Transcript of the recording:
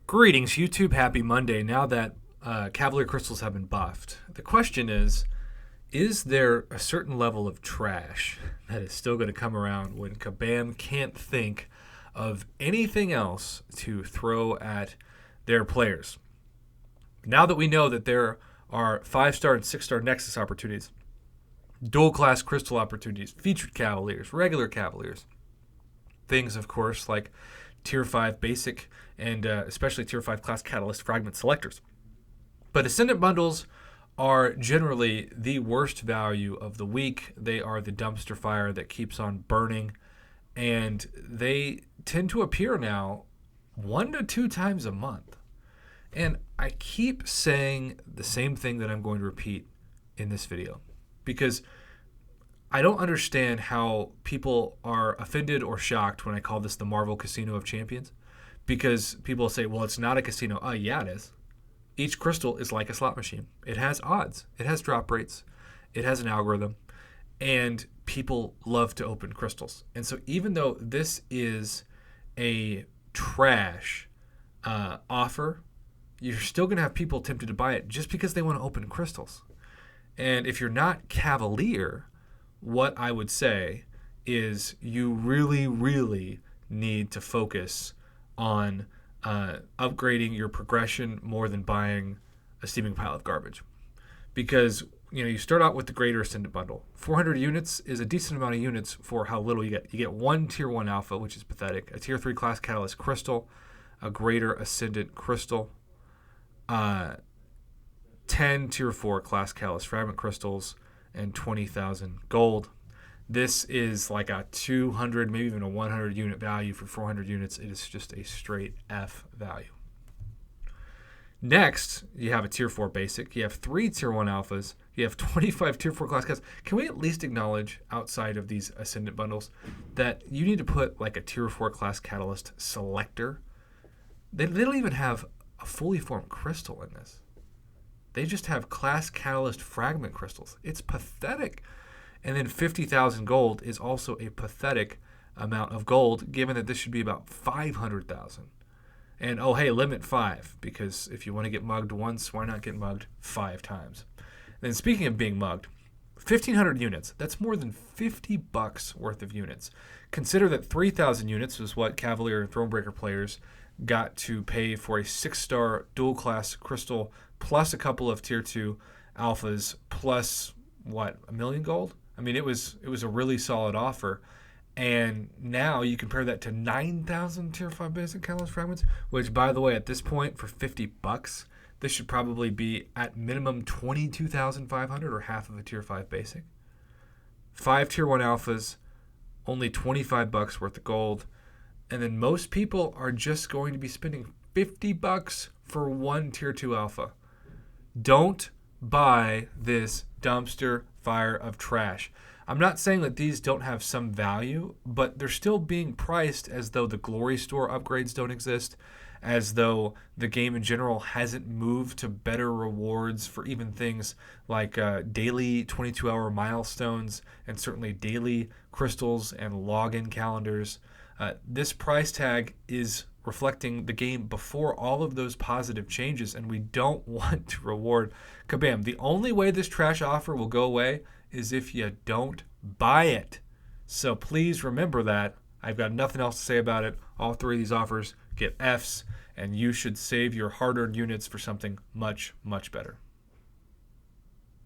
Greetings, YouTube. Happy Monday. Now that Cavalier crystals have been buffed, the question is there a certain level of trash that is still going to come around when Kabam can't think of anything else to throw at their players? Now that we know that there are 5-star and 6-star Nexus opportunities, dual-class crystal opportunities, featured Cavaliers, regular Cavaliers, things, of course, like Tier 5 basic and especially Tier 5 class catalyst fragment selectors. But Ascendant bundles are generally the worst value of the week. They are the dumpster fire that keeps on burning, and they tend to appear now 1 to 2 times a month. And I keep saying the same thing that I'm going to repeat in this video because I don't understand how people are offended or shocked when I call this the Marvel Casino of Champions, because people say, well, it's not a casino. Oh, yeah, it is. Each crystal is like a slot machine. It has odds. It has drop rates. It has an algorithm. And people love to open crystals. And so even though this is a trash offer, you're still going to have people tempted to buy it just because they want to open crystals. And if you're not Cavalier, what I would say is you really, really need to focus on upgrading your progression more than buying a steaming pile of garbage. Because you start out with the greater Ascendant bundle. 400 units is a decent amount of units for how little you get. You get one Tier 1 Alpha, which is pathetic, a Tier 3 Class Catalyst Crystal, a greater Ascendant Crystal, 10 Tier 4 Class Catalyst Fragment Crystals, and 20,000 gold. This is like a 200, maybe even a 100 unit value for 400 units. It is just a straight F value. Next, you have a Tier 4 Basic. You have 3 Tier 1 Alphas. You have 25 Tier 4 Class Catalysts. Can we at least acknowledge, outside of these Ascendant bundles, that you need to put like a Tier 4 Class Catalyst Selector? They don't even have a fully formed crystal in this. They just have Class Catalyst Fragment Crystals. It's pathetic. And then 50,000 gold is also a pathetic amount of gold, given that this should be about 500,000. And oh, hey, limit 5, because if you want to get mugged once, why not get mugged 5 times? And then speaking of being mugged, 1,500 units. That's more than $50 worth of units. Consider that 3,000 units was what Cavalier and Thronebreaker players got to pay for a 6-star dual-class crystal, plus a couple of Tier 2 alphas, plus, what, 1 million gold? I mean, it was a really solid offer. And now you compare that to 9,000 Tier 5 basic catalyst fragments, which, by the way, at this point, for $50, this should probably be at minimum 22,500 or half of a Tier 5 basic. 5 Tier 1 alphas, only $25 worth of gold. And then most people are just going to be spending $50 for 1 Tier 2 alpha. Don't buy this dumpster fire of trash. I'm not saying that these don't have some value, but they're still being priced as though the Glory Store upgrades don't exist, as though the game in general hasn't moved to better rewards for even things like daily 22-hour milestones and certainly daily crystals and login calendars. This price tag is reflecting the game before all of those positive changes, and we don't want to reward Kabam. The only way this trash offer will go away is if you don't buy it. So please remember that. I've got nothing else to say about it. All 3 of these offers get Fs, and you should save your hard-earned units for something much, much better.